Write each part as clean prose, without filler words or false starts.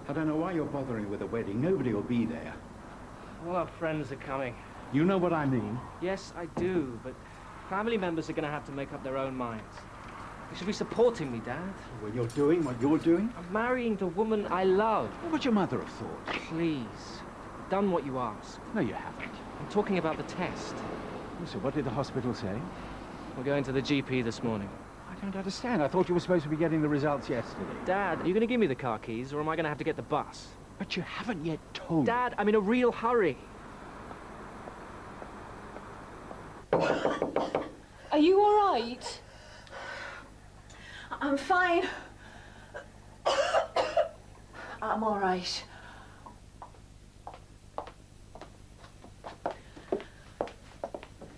I don't know why you're bothering with a wedding. Nobody will be there. All our friends are coming. You know what I mean? Yes, I do, but family members are going to have to make up their own minds. You should be supporting me, Dad. When you're doing what you're doing? I'm marrying the woman I love. What would your mother have thought? Please. I've done what you asked. No, you haven't. I'm talking about the test. So what did the hospital say? We're going to the GP this morning. I don't understand. I thought you were supposed to be getting the results yesterday. Dad, are you going to give me the car keys, or am I going to have to get the bus? But you haven't yet told me. Dad, I'm in a real hurry. Are you all right? I'm fine. I'm all right.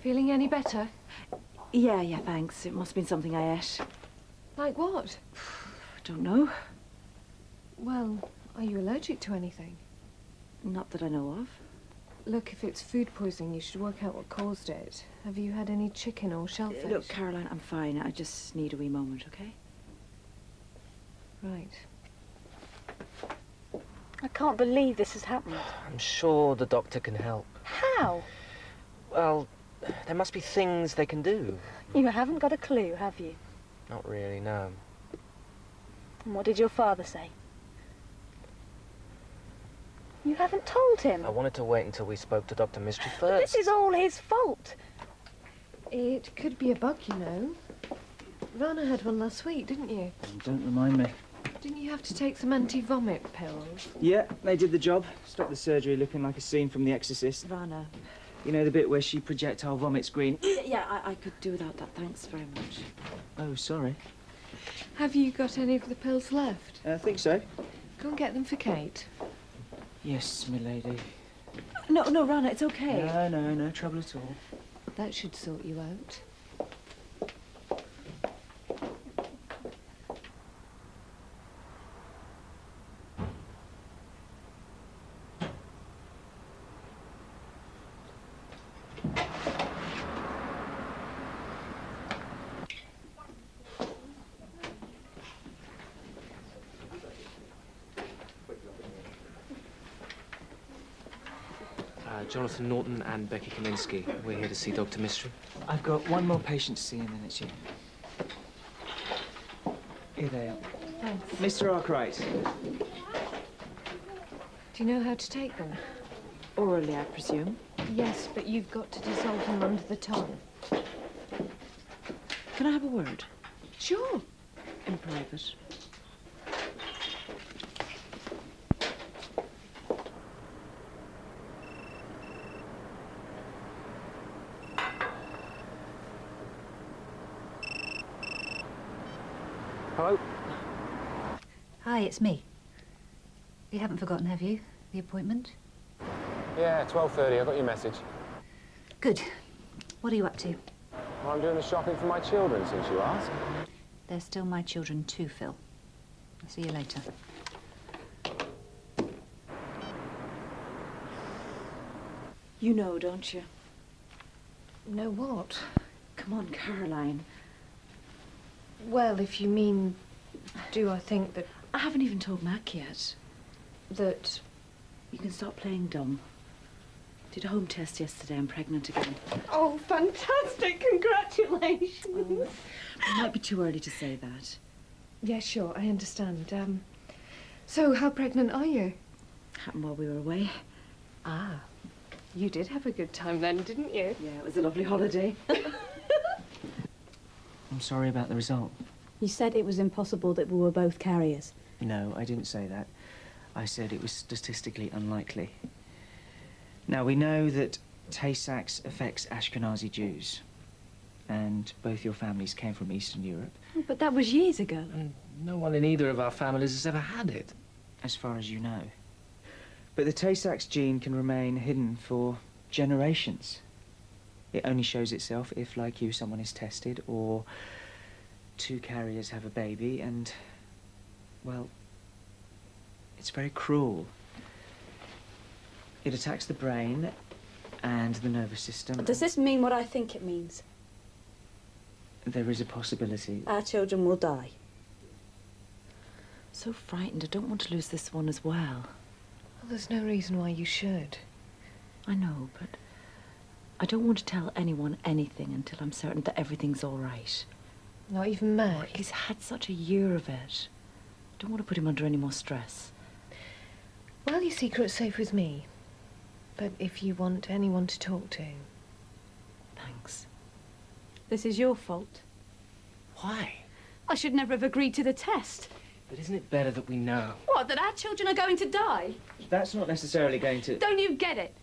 Feeling any better? Yeah, thanks. It must have been something I ate. Like what? I don't know. Well, are you allergic to anything? Not that I know of. Look, if it's food poisoning, you should work out what caused it. Have you had any chicken or shellfish? Look, Caroline, I'm fine. I just need a wee moment, okay? Right. I can't believe this has happened. I'm sure the doctor can help. How? Well, there must be things they can do. You haven't got a clue, have you? Not really, no. And what did your father say? You haven't told him. I wanted to wait until we spoke to Dr. Mystery But first. this is all his fault. It could be a bug, you know. Rana had one last week, didn't you? Don't remind me. Didn't you have to take some anti-vomit pills? Yeah, they did the job. Stopped the surgery looking like a scene from The Exorcist. Rana. You know, the bit where she projectile vomits green. Yeah, I could do without that. Thanks very much. Oh, sorry. Have you got any of the pills left? I think so. Go and get them for Kate. Yes, milady. No, Rana, it's okay. No trouble at all. That should sort you out. Jonathan Norton and Becky Kaminsky. We're here to see Dr. Mystery. I've got one more patient to see and then it's you. Here they are. Thanks. Mr. Arkwright. Do you know how to take them? Orally, I presume. Yes, but you've got to dissolve them under the tongue. Can I have a word? Sure. In private. Hello? Hi, it's me. You haven't forgotten, have you? The appointment? Yeah, 12:30. I got your message. Good. What are you up to? Well, I'm doing the shopping for my children, since you asked. They're still my children too, Phil. I'll see you later. You know, don't you? Know what? Come on, Caroline. Well, if you mean, do I think that... I haven't even told Mac yet. that... You can stop playing dumb. Did a home test yesterday. I'm pregnant again. Oh, fantastic! Congratulations! It might be too early to say that. Yeah, sure, I understand. So, how pregnant are you? Happened while we were away. Ah, you did have a good time then, didn't you? Yeah, it was a lovely holiday. I'm sorry about the result. You said it was impossible that we were both carriers. No, I didn't say that. I said it was statistically unlikely. Now, we know that Tay-Sachs affects Ashkenazi Jews. And both your families came from Eastern Europe. Oh, but that was years ago. And no one in either of our families has ever had it. As far as you know. But the Tay-Sachs gene can remain hidden for generations. It only shows itself if, like you, someone is tested or two carriers have a baby and, well, it's very cruel. It attacks the brain and the nervous system. Does this mean what I think it means? There is a possibility. Our children will die. so frightened. I don't want to lose this one as well. Well, there's no reason why you should. I know, but I don't want to tell anyone anything until I'm certain that everything's all right. Not even Meg? Oh, he's had such a year of it. I don't want to put him under any more stress. Well, your secret's safe with me. But if you want anyone to talk to... Thanks. This is your fault. Why? I should never have agreed to the test. But isn't it better that we know? What, that our children are going to die? That's not necessarily going to... Don't you get it?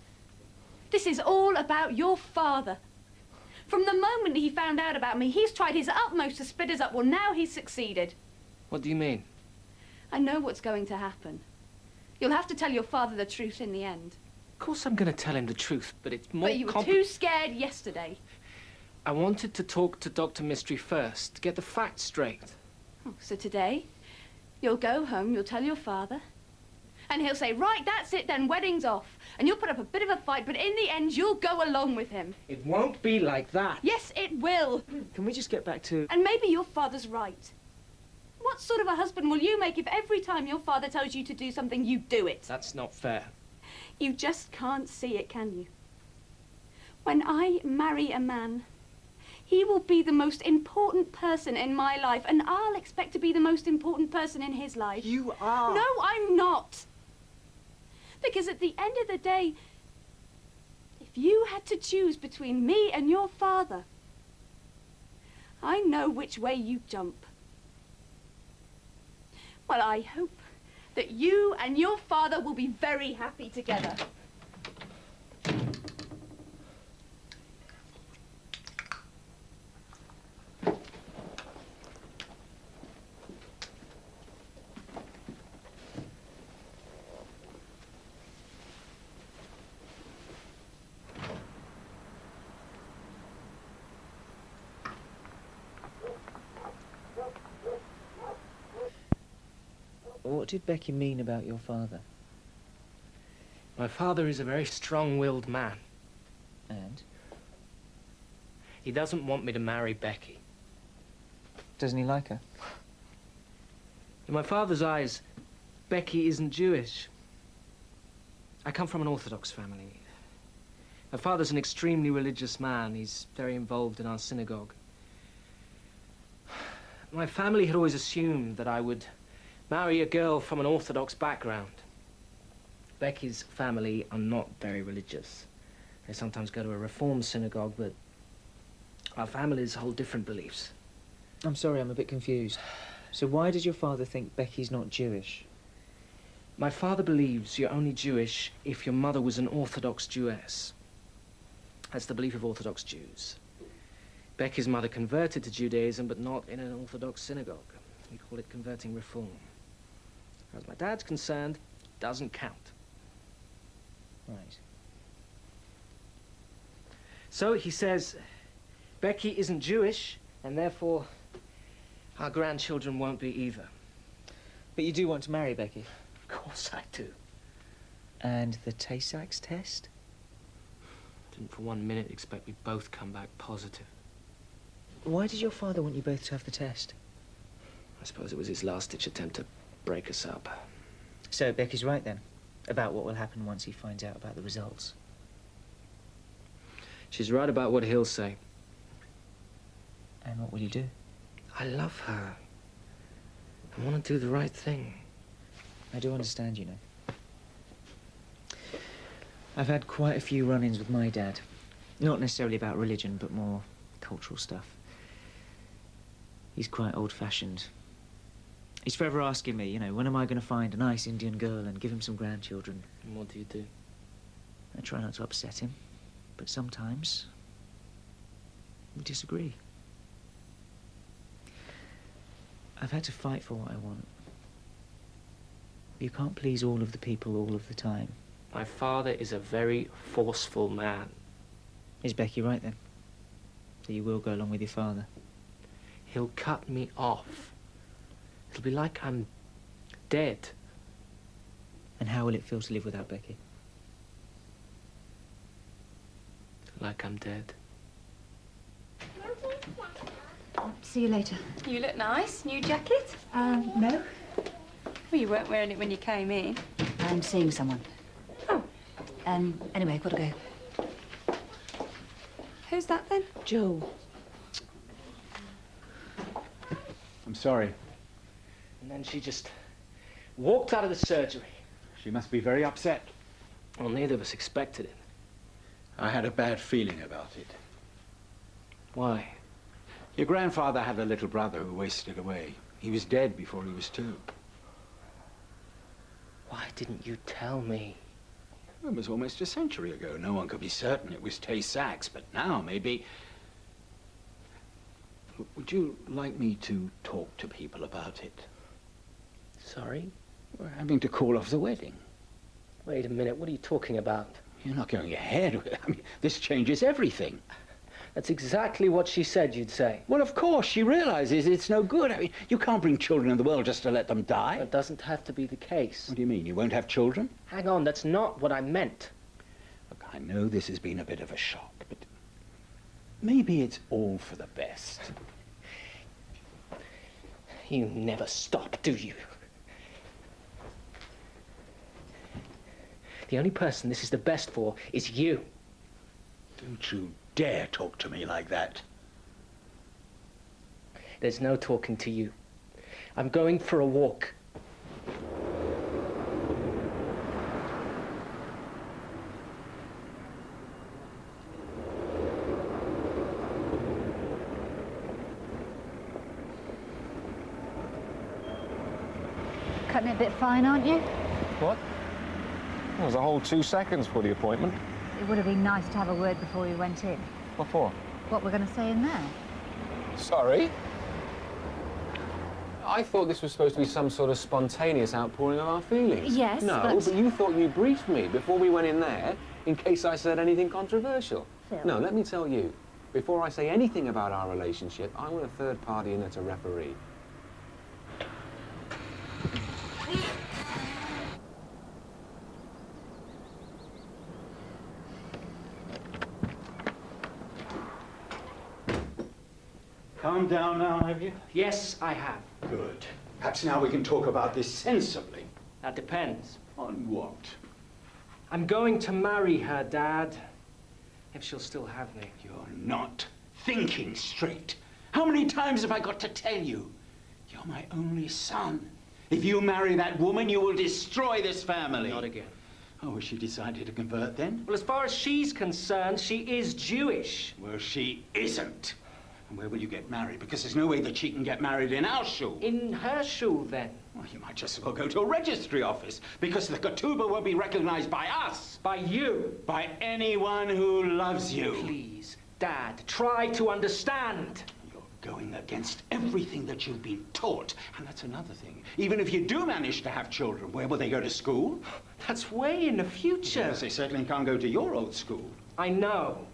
This is all about your father. From the moment he found out about me, he's tried his utmost to split us up. Well, now he's succeeded. What do you mean? I know what's going to happen. You'll have to tell your father the truth in the end. Of course I'm going to tell him the truth, but it's more But you were too scared yesterday. I wanted to talk to Dr. Mystery first, to get the facts straight. Oh, so today, you'll go home, you'll tell your father, and he'll say, right, that's it then, wedding's off. And you'll put up a bit of a fight, but in the end, you'll go along with him. It won't be like that. Yes, it will. Can we just get back to... And maybe your father's right. What sort of a husband will you make if every time your father tells you to do something, you do it? That's not fair. You just can't see it, can you? When I marry a man, he will be the most important person in my life, and I'll expect to be the most important person in his life. You are... No, I'm not. Because at the end of the day, if you had to choose between me and your father, I know which way you'd jump. Well, I hope that you and your father will be very happy together. What did Becky mean about your father? My father is a very strong-willed man. And? He doesn't want me to marry Becky. Doesn't he like her? In my father's eyes, Becky isn't Jewish. I come from an Orthodox family. My father's an extremely religious man. He's very involved in our synagogue. My family had always assumed that I would marry a girl from an Orthodox background. Becky's family are not very religious. They sometimes go to a Reform synagogue, but our families hold different beliefs. I'm sorry, I'm a bit confused. So why did your father think Becky's not Jewish? My father believes you're only Jewish if your mother was an Orthodox Jewess. That's the belief of Orthodox Jews. Becky's mother converted to Judaism, but not in an Orthodox synagogue. We call it converting reform. As far as my dad's concerned, it doesn't count. Right. So he says, Becky isn't Jewish, and therefore our grandchildren won't be either. But you do want to marry Becky? Of course I do. And the Tay-Sachs test? Didn't for 1 minute expect we both come back positive. Why did your father want you both to have the test? I suppose it was his last-ditch attempt to break us up. So Becky's right then, about what will happen once he finds out about the results. She's right about what he'll say. And what will you do? I love her. I want to do the right thing. I do understand, you know. I've had quite a few run-ins with my dad. Not necessarily about religion, but more cultural stuff. He's quite old-fashioned. He's forever asking me, you know, when am I going to find a nice Indian girl and give him some grandchildren? And what do you do? I try not to upset him, but sometimes we disagree. I've had to fight for what I want. You can't please all of the people all of the time. My father is a very forceful man. Is Becky right then? So you will go along with your father? He'll cut me off. It'll be like I'm dead. And how will it feel to live without Becky? Like I'm dead. See you later. You look nice. New jacket? No. Well, you weren't wearing it when you came in. I'm seeing someone. Oh. Anyway, I've got to go. Who's that, then? Joe. I'm sorry. And then she just walked out of the surgery. She must be very upset. Well, neither of us expected it. I had a bad feeling about it. Why? Your grandfather had a little brother who wasted away. He was dead before he was 2. Why didn't you tell me? It was almost a century ago. No one could be certain it was Tay-Sachs, but now maybe... Would you like me to talk to people about it? Sorry? We're having to call off the wedding. Wait a minute, what are you talking about? You're not going ahead with it. I mean, this changes everything. That's exactly what she said you'd say. Well, of course, she realizes it's no good. I mean, you can't bring children in the world just to let them die. That doesn't have to be the case. What do you mean? You won't have children? Hang on, that's not what I meant. Look, I know this has been a bit of a shock, but maybe it's all for the best. You never stop, do you? The only person this is the best for is you. Don't you dare talk to me like that. There's no talking to you. I'm going for a walk. Cutting it a bit fine, aren't you? What? It was a whole 2 seconds for the appointment. It would have been nice to have a word before we went in. What for? What we're going to say in there. Sorry? I thought this was supposed to be some sort of spontaneous outpouring of our feelings. Yes, No, but you thought you briefed me before we went in there in case I said anything controversial. Phil. No, let me tell you. Before I say anything about our relationship, I want a third party in there to referee. Calm down now, have you? Yes, I have. Good. Perhaps now we can talk about this sensibly. That depends. On what? I'm going to marry her, Dad. If she'll still have me. You're not thinking straight. How many times have I got to tell you? You're my only son. If you marry that woman, you will destroy this family. Not again. Oh, has she decided to convert then? Well, as far as she's concerned, she is Jewish. Well, she isn't. And where will you get married? Because there's no way that she can get married in our shul. In her shul, then. Well, you might just as well go to a registry office, because the ketubah won't be recognized by us. By you. By anyone who loves you. Please, Dad, try to understand. You're going against everything that you've been taught. And that's another thing. Even if you do manage to have children, where will they go to school? That's way in the future. Yes, they certainly can't go to your old school. I know.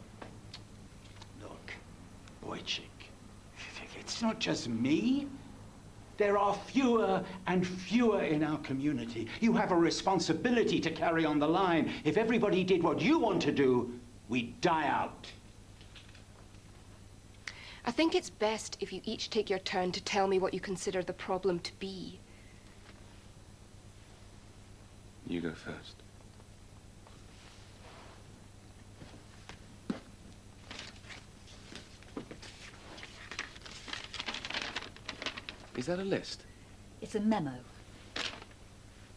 Look, Wojciech, it's not just me. There are fewer and fewer in our community. You have a responsibility to carry on the line. If everybody did what you want to do, we'd die out. I think it's best if you each take your turn to tell me what you consider the problem to be. You go first. Is that a list? It's a memo.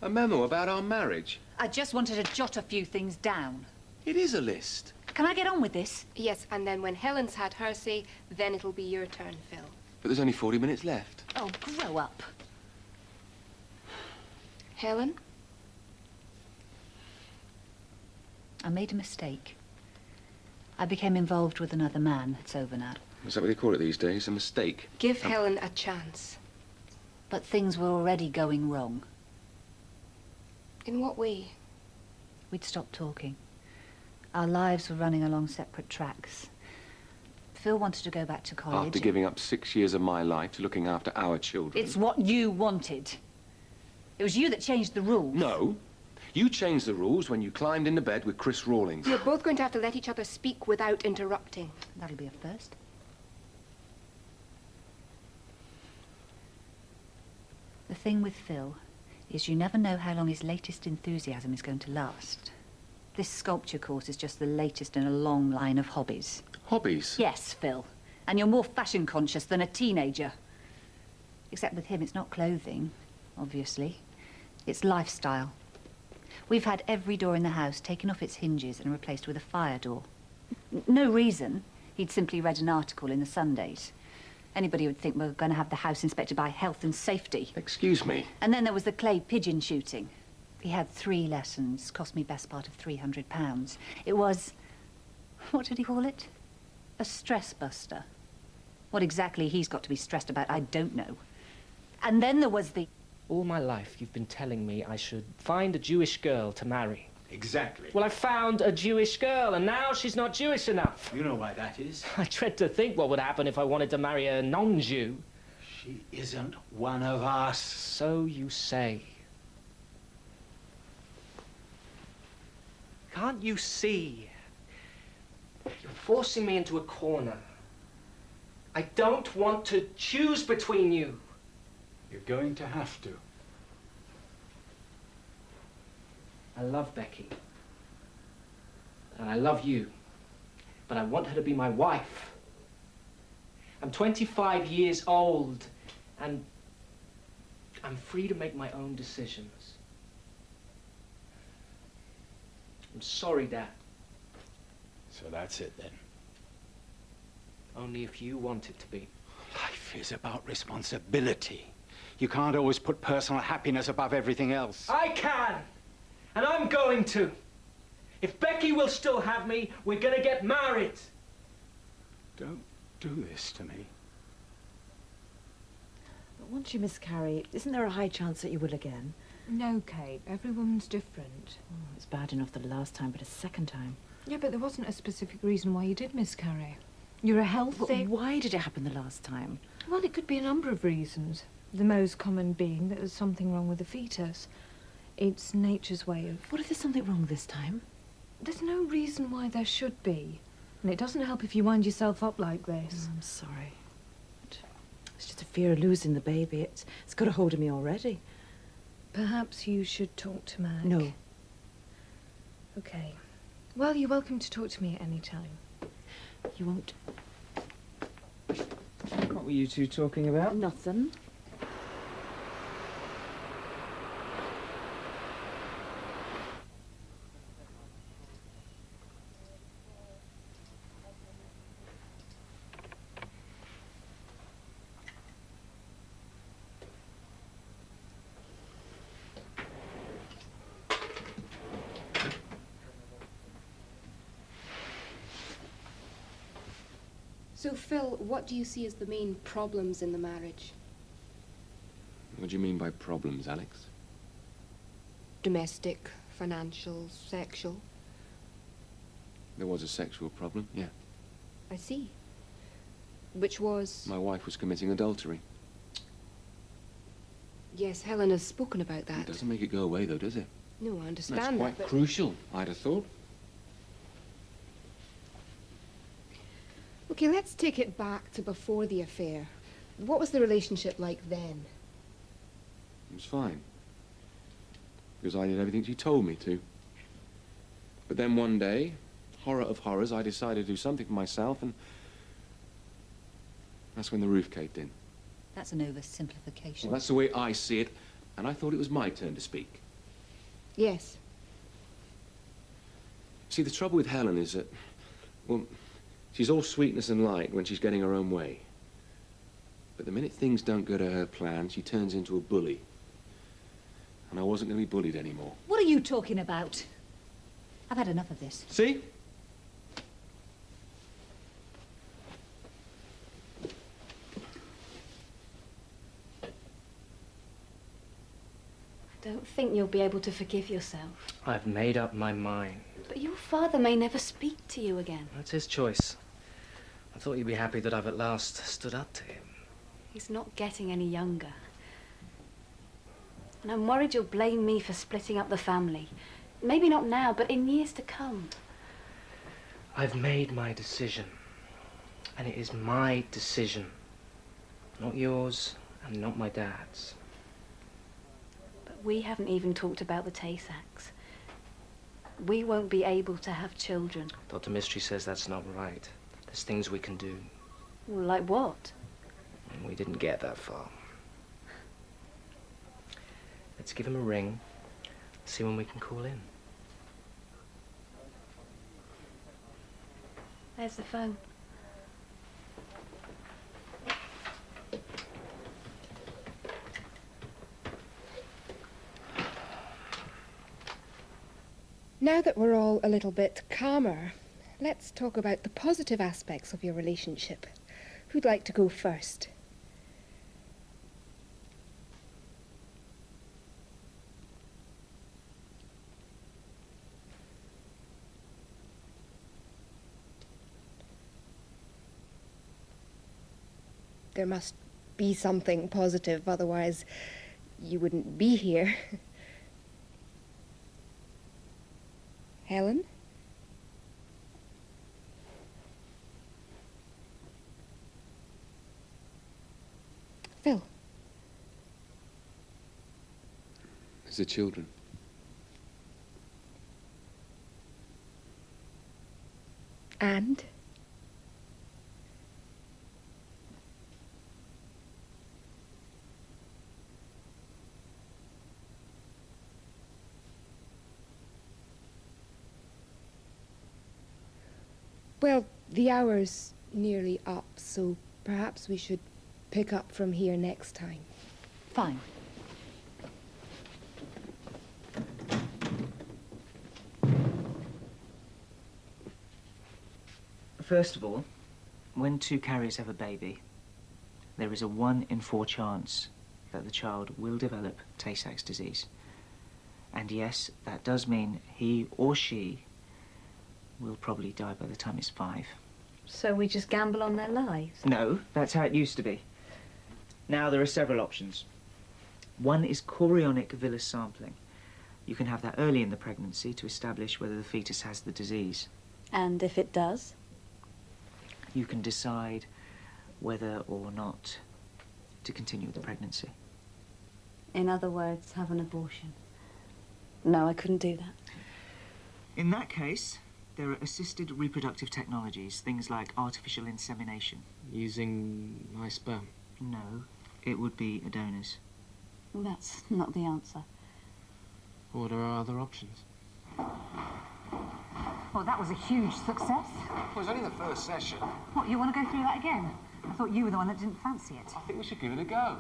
A memo about our marriage? I just wanted to jot a few things down. It is a list. Can I get on with this? Yes, and then when Helen's had her say, then it'll be your turn, Phil. But there's only 40 minutes left. Oh, grow up. Helen? I made a mistake. I became involved with another man. It's over now. Is that what they call it these days? A mistake? Give Helen a chance. But things were already going wrong. In what way? We'd stopped talking. Our lives were running along separate tracks. Phil wanted to go back to college. After giving up 6 years of my life to looking after our children. It's what you wanted. It was you that changed the rules. No. You changed the rules when you climbed into bed with Chris Rawlings. You're both going to have to let each other speak without interrupting. That'll be a first. The thing with Phil is you never know how long his latest enthusiasm is going to last. This sculpture course is just the latest in a long line of hobbies. Hobbies? Yes, Phil. And you're more fashion conscious than a teenager. Except with him, it's not clothing, obviously. It's lifestyle. We've had every door in the house taken off its hinges and replaced with a fire door. No reason. He'd simply read an article in the Sundays. Anybody would think we were going to have the house inspected by health and safety. Excuse me. And then there was the clay pigeon shooting. He had 3 lessons, cost me best part of £300. It was, what did he call it? A stress buster. What exactly he's got to be stressed about, I don't know. And then there was the... All my life you've been telling me I should find a Jewish girl to marry. Exactly. Well, I found a Jewish girl, and now she's not Jewish enough. You know why that is? I dread to think what would happen if I wanted to marry a non-Jew. She isn't one of us. So you say. Can't you see? You're forcing me into a corner. I don't want to choose between you. You're going to have to. I love Becky. And I love you. But I want her to be my wife. I'm 25 years old, and I'm free to make my own decisions. I'm sorry, Dad. So that's it then. Only if you want it to be. Life is about responsibility. You can't always put personal happiness above everything else. I can! And I'm going to. If Becky will still have me, we're gonna get married. Don't do this to me. But once you miscarry, isn't there a high chance that you will again? No, Kate. Every woman's different. Oh, it's bad enough the last time, but a second time. Yeah, but there wasn't a specific reason why you did miscarry. You're a healthy... But why did it happen the last time? Well, it could be a number of reasons. The most common being that there's something wrong with the fetus. It's nature's way of... What if there's something wrong this time? There's no reason why there should be. And it doesn't help if you wind yourself up like this. I'm sorry. It's just a fear of losing the baby. It's got a hold of me already. Perhaps you should talk to Mag. No. Okay. Well, you're welcome to talk to me at any time. You won't? What were you two talking about? Nothing. So, Phil, what do you see as the main problems in the marriage? What do you mean by problems, Alex? Domestic, financial, sexual? There was a sexual problem, yeah. I see. Which was... My wife was committing adultery. Yes, Helen has spoken about that. It doesn't make it go away, though, does it? No, I understand That's quite that, but... crucial, I'd have thought. Okay, let's take it back to before the affair. What was the relationship like then? It was fine. Because I did everything she told me to. But then one day, horror of horrors, I decided to do something for myself, and that's when the roof caved in. That's an oversimplification. Well, that's the way I see it, and I thought it was my turn to speak. Yes. See, the trouble with Helen is that, well, she's all sweetness and light when she's getting her own way. But the minute things don't go to her plan, she turns into a bully. And I wasn't going to be bullied anymore. What are you talking about? I've had enough of this. See? I don't think you'll be able to forgive yourself. I've made up my mind. But your father may never speak to you again. That's his choice. I thought you'd be happy that I've at last stood up to him. He's not getting any younger. And I'm worried you'll blame me for splitting up the family. Maybe not now, but in years to come. I've made my decision. And it is my decision. Not yours, and not my dad's. But We haven't even talked about the Tay-Sachs. We won't be able to have children. Dr. Mystery says that's not right. There's things we can do. Well, like what? And we didn't get that far. Let's give him a ring, see when we can call in. There's the phone. Now that we're all a little bit calmer, let's talk about the positive aspects of your relationship. Who'd like to go first? There must be something positive, otherwise you wouldn't be here. Helen? Phil? There's the children. And? Well, the hour's nearly up, so perhaps we should pick up from here next time. Fine. First of all, when two carriers have a baby, there is a 1 in 4 chance that the child will develop Tay-Sachs disease. And yes, that does mean he or she will probably die by the time it's 5. So we just gamble on their lives? No, that's how it used to be. Now there are several options. One is chorionic villus sampling. You can have that early in the pregnancy to establish whether the fetus has the disease. And if it does? You can decide whether or not to continue with the pregnancy. In other words, have an abortion? No, I couldn't do that. In that case, there are assisted reproductive technologies, things like artificial insemination. Using my sperm? No, it would be a donor's. Well, that's not the answer. What are our other options? Well, that was a huge success. Well, it was only the first session. What, you want to go through that again? I thought you were the one that didn't fancy it. I think we should give it a go.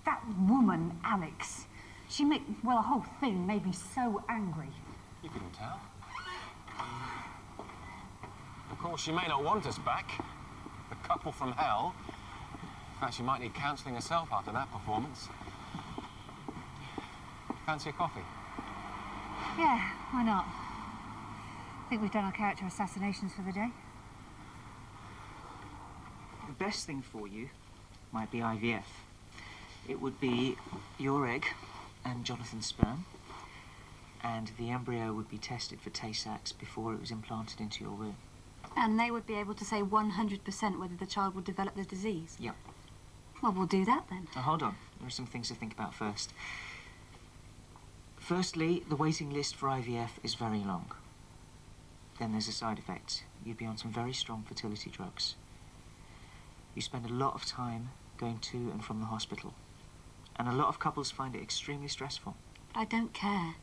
That woman, Alex, well, the whole thing made me so angry. You couldn't tell. Of course, she may not want us back. The couple from hell. In fact, she might need counselling herself after that performance. Fancy a coffee? Yeah, why not? I think we've done our character assassinations for the day. The best thing for you might be IVF. It would be your egg and Jonathan's sperm, and the embryo would be tested for Tay-Sachs before it was implanted into your womb. And they would be able to say 100% whether the child would develop the disease? Yep. Well, we'll do that then. Now, hold on. There are some things to think about first. Firstly, the waiting list for IVF is very long. Then there's a side effect. You'd be on some very strong fertility drugs. You spend a lot of time going to and from the hospital. And a lot of couples find it extremely stressful. But I don't care,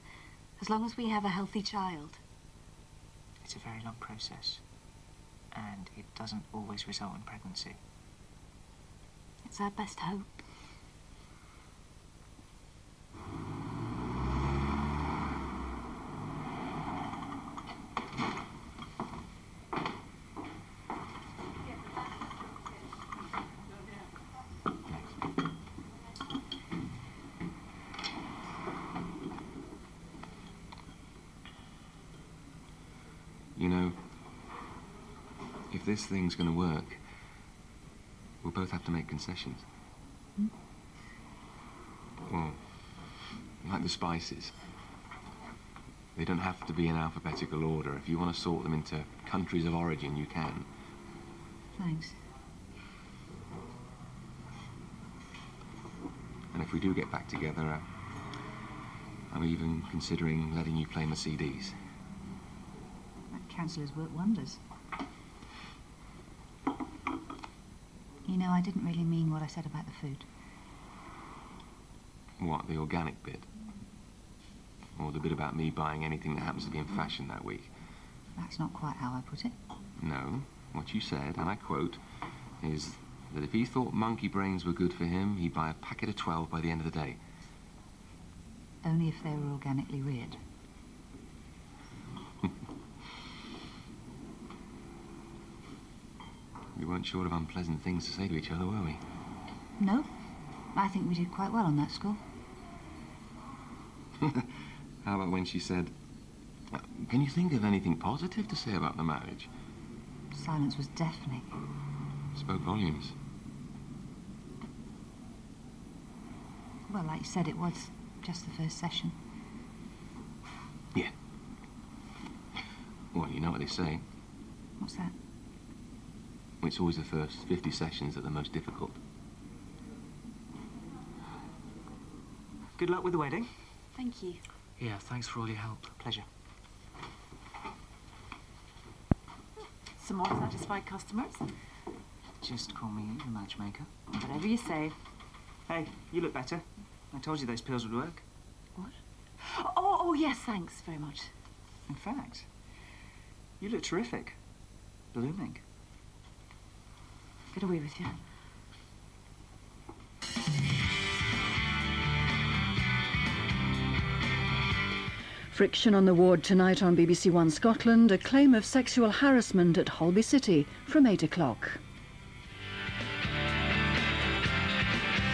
as long as we have a healthy child. It's a very long process. And it doesn't always result in pregnancy. It's our best hope. You know, if this thing's going to work, we'll both have to make concessions. Hmm? Well, like the spices. They don't have to be in alphabetical order. If you want to sort them into countries of origin, you can. Thanks. And if we do get back together, I'm even considering letting you play my CDs. That counsellor's worked wonders. You know, I didn't really mean what I said about the food. What, the organic bit? Or the bit about me buying anything that happens to be in fashion that week? That's not quite how I put it. No, what you said, and I quote, is that if he thought monkey brains were good for him, he'd buy a packet of 12 by the end of the day. Only if they were organically reared. We weren't short of unpleasant things to say to each other, were we? No, I think we did quite well on that score. How about when she said, can you think of anything positive to say about the marriage? Silence was deafening. Spoke volumes. Well, like you said, it was just the first session. Yeah. Well, you know what they say. What's that? It's always the first 50 sessions that are the most difficult. Good luck with the wedding. Thank you. Yeah, thanks for all your help. Pleasure. Some more satisfied customers? Just call me your matchmaker. Whatever you say. Hey, you look better. I told you those pills would work. What? Oh, yes, thanks very much. In fact, you look terrific. Blooming. Get away with you. Friction on the ward tonight on BBC1 Scotland, a claim of sexual harassment at Holby City from 8 o'clock.